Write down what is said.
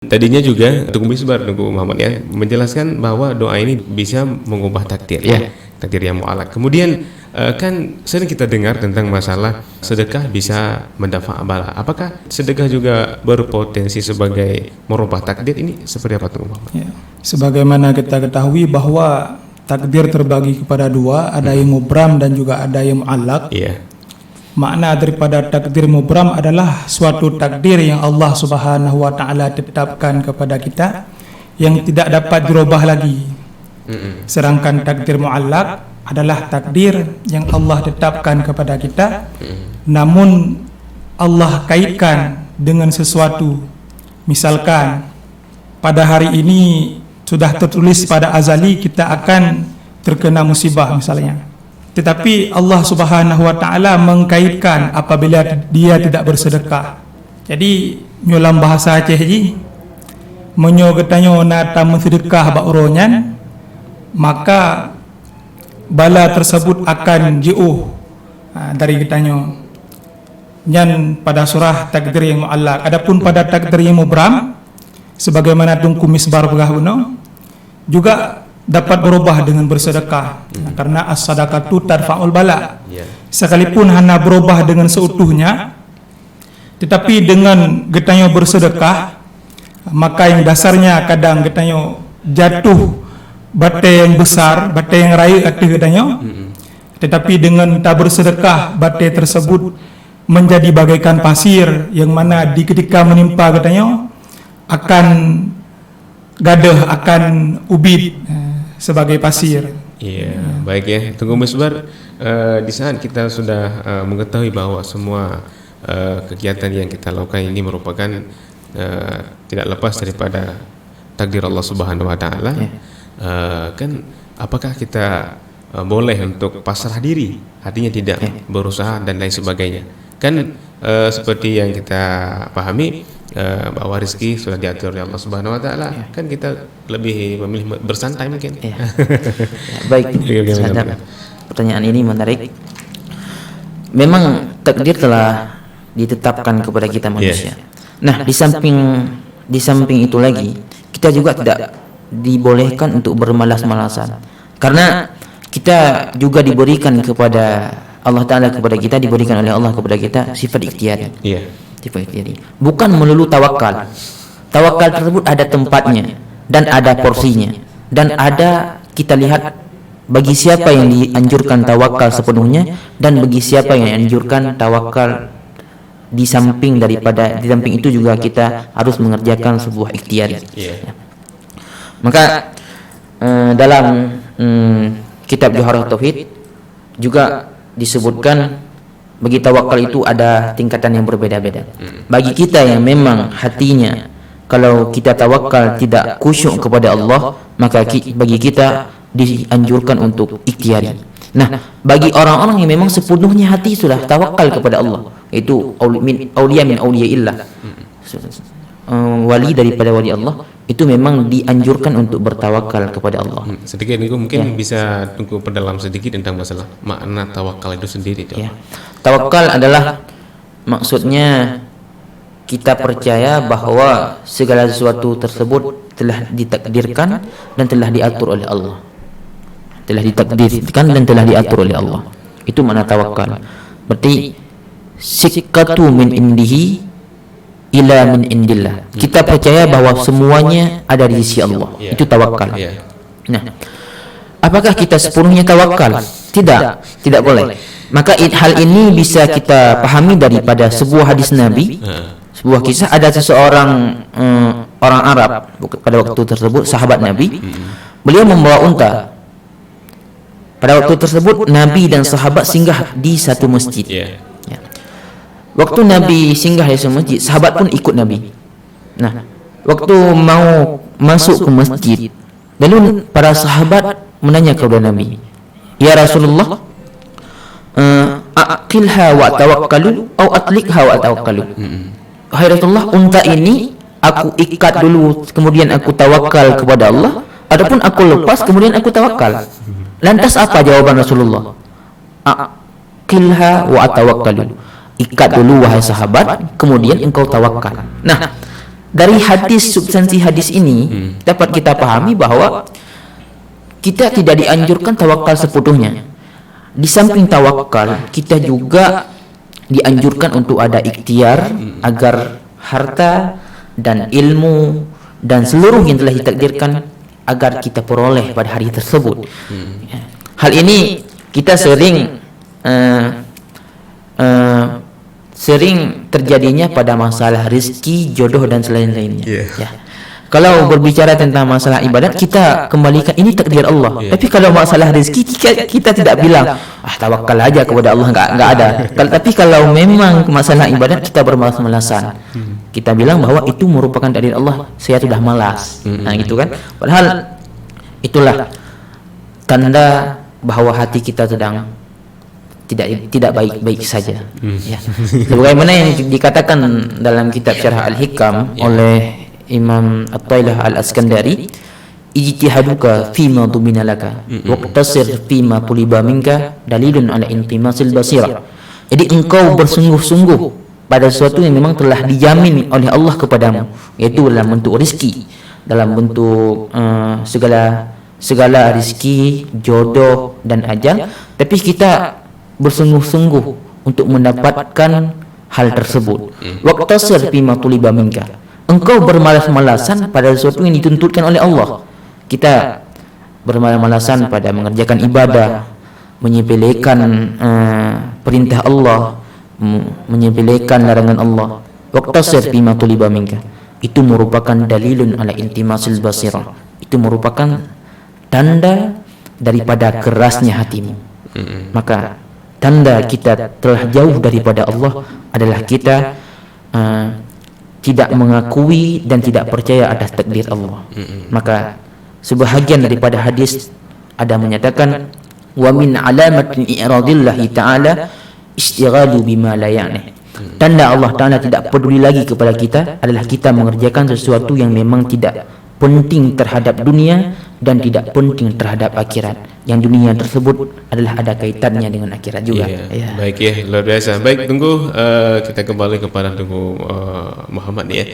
Tadinya juga Tunggu Misbar, Tunggu Muhammad ya, menjelaskan bahwa doa ini bisa mengubah takdir ya, takdir yang mu'alaq. Kemudian kan sering kita dengar tentang masalah sedekah bisa mendafa bala. Apakah sedekah juga berpotensi sebagai merubah takdir? Ini seperti apa Tunggu Muhammad? Ya. Sebagaimana kita ketahui bahwa takdir terbagi kepada dua, ada yang mubram dan juga ada yang mu'allaq. Iya. Makna daripada takdir mubram adalah suatu takdir yang Allah Subhanahu wa taala tetapkan kepada kita yang tidak dapat dirubah lagi. Sedangkan takdir mu'allaq adalah takdir yang Allah tetapkan kepada kita, namun Allah kaitkan dengan sesuatu. Misalkan pada hari ini sudah tertulis pada azali kita akan terkena musibah misalnya. Tetapi Allah Subhanahu wa taala mengkaitkan apabila dia tidak bersedekah. Jadi nyolam bahasa Aceh ji menyo getanyo nata mensedekah bakronyan, maka bala tersebut akan jauh dari getanyo. Nyan pada surah takdir yang mu'allaq. Adapun pada takdir yang mubram, sebagaimana Tungku Misbar Pegahuna juga dapat berubah dengan bersedekah, karena as-sadaqatu tarfa'ul bala. Sekalipun hanya berubah dengan seutuhnya, tetapi dengan getanyo bersedekah, maka yang dasarnya kadang getanyo jatuh batai yang besar, batai yang raya atau getanyo, tetapi dengan tak bersedekah, batai tersebut menjadi bagaikan pasir yang mana di ketika menimpa getanyo akan gadah, akan ubid sebagai pasir. Iya, baik ya. Tunggu Misbar, di saat kita sudah mengetahui bahwa semua kegiatan yang kita lakukan ini merupakan tidak lepas daripada takdir Allah Subhanahu wa taala, kan apakah kita boleh untuk pasrah diri, artinya tidak berusaha dan lain sebagainya? Kan seperti yang kita pahami bahwa rezeki sudah diatur oleh Allah Subhanahu wa taala, kan kita lebih memilih bersantai mungkin. Ya, baik. Pertanyaan ini menarik. Memang takdir telah ditetapkan kepada kita manusia. Nah, di samping itu lagi, kita juga tidak dibolehkan untuk bermalas-malasan. Karena kita juga diberikan kepada Allah Ta'ala, kepada kita diberikan oleh Allah kepada kita sifat ikhtiari. Sifat ikhtiari. Bukan melulu tawakal. Tawakal tersebut ada tempatnya dan ada porsinya. Dan ada, kita lihat bagi siapa yang dianjurkan tawakal sepenuhnya dan bagi siapa yang dianjurkan tawakal di samping itu juga kita harus mengerjakan sebuah ikhtiari. Maka dalam kitab Jawharatul Tauhid juga disebutkan bagi tawakal itu ada tingkatan yang berbeda-beda. Bagi kita yang memang hatinya kalau kita tawakal tidak khusyuk kepada Allah, maka bagi kita dianjurkan untuk ikhtiari. Nah, bagi orang-orang yang memang sepenuhnya hati sudah tawakal kepada Allah, itu auliya min auliyaillah, wali daripada wali Allah, itu memang dianjurkan untuk bertawakal kepada Allah. Sedikit itu mungkin bisa tunggu perdalam sedikit tentang masalah makna tawakal itu sendiri. Tawakal adalah maksudnya kita percaya bahwa segala sesuatu tersebut telah ditakdirkan dan telah diatur oleh Allah. Telah ditakdirkan dan telah diatur oleh Allah. Itu makna tawakal. Berarti sikatu min indihi ila min indillah. Kita percaya bahwa semuanya ada di sisi Allah. Itu tawakal. Nah, apakah kita sepenuhnya tawakal? Tidak boleh. Maka hal ini bisa kita pahami daripada sebuah hadis Nabi. Sebuah kisah, ada seseorang orang Arab pada waktu tersebut, sahabat Nabi. Beliau membawa unta. Pada waktu tersebut Nabi dan sahabat singgah di satu masjid. Waktu Nabi singgah di satu masjid, sahabat pun ikut Nabi. Nah, waktu mau masuk ke masjid, lalu para sahabat menanya kepada Nabi, "Ya Rasulullah, aqilha wa tawakkalu atau atlikha wa tawakkalu?" Wahai Rasulullah, unta ini aku ikat dulu kemudian aku tawakal kepada Allah, adapun aku lepas kemudian aku tawakal. Lantas apa jawaban Rasulullah? Aqilha wa tawakkalu. Ikat dulu wahai sahabat, kemudian engkau tawakal. Nah, dari hadis, substansi hadis ini dapat kita pahami bahwa kita tidak dianjurkan tawakal sepenuhnya. Di samping tawakal, kita juga dianjurkan untuk ada ikhtiar agar harta dan ilmu dan seluruh yang telah ditakdirkan agar kita peroleh pada hari tersebut. Hal ini kita sering terjadinya pada masalah rezeki, jodoh dan selain-lainnya. Ya. Kalau berbicara tentang masalah ibadat, kita kembalikan ini takdir Allah. Tapi kalau masalah rezeki, kita tidak bilang tawakal aja kepada Allah, enggak ada. Tapi kalau memang masalah ibadat, kita bermalas-malasan. Kita bilang bahwa itu merupakan takdir Allah, saya sudah malas. Nah, gitu kan. Padahal itulah tanda bahwa hati kita sedang tidak baik-baik saja. Ya. Sebagaimana yang dikatakan dalam kitab Syarah Al-Hikam oleh Imam At-Tailah Al-Askandari, ijtihaduka fima dumina laka waqtasir fima tuliba minka dalilun ala intimasil basira. Jadi engkau bersungguh-sungguh pada sesuatu yang memang telah dijamin oleh Allah kepadamu, yaitu dalam bentuk rezeki, dalam bentuk segala rezeki, jodoh dan ajal. Tapi kita bersungguh-sungguh untuk mendapatkan hal tersebut. Waqtasir fima tuliba minka, engkau bermalas-malasan pada sesuatu yang dituntutkan oleh Allah. Kita bermalas-malasan pada mengerjakan ibadah, menyepelekan perintah Allah, menyepelekan larangan Allah. Waqtasir fima tuliba minka, itu merupakan dalilun ala intimasil basirah. Itu merupakan tanda daripada kerasnya hatimu. Maka tanda kita telah jauh daripada Allah adalah kita tidak mengakui dan tidak percaya atas takdir Allah. Maka sebahagian daripada hadis ada menyatakan wa min alamatin i'radillahi ta'ala istighalu bima la ya'ni. Tanda Allah Ta'ala tidak peduli lagi kepada kita adalah kita mengerjakan sesuatu yang memang tidak penting terhadap dunia dan tidak penting terhadap akhirat. Yang dunia tersebut adalah ada kaitannya dengan akhirat juga. Baik ya, luar biasa. Baik, tunggu kita kembali kepada Tunggu Muhammad nih ya.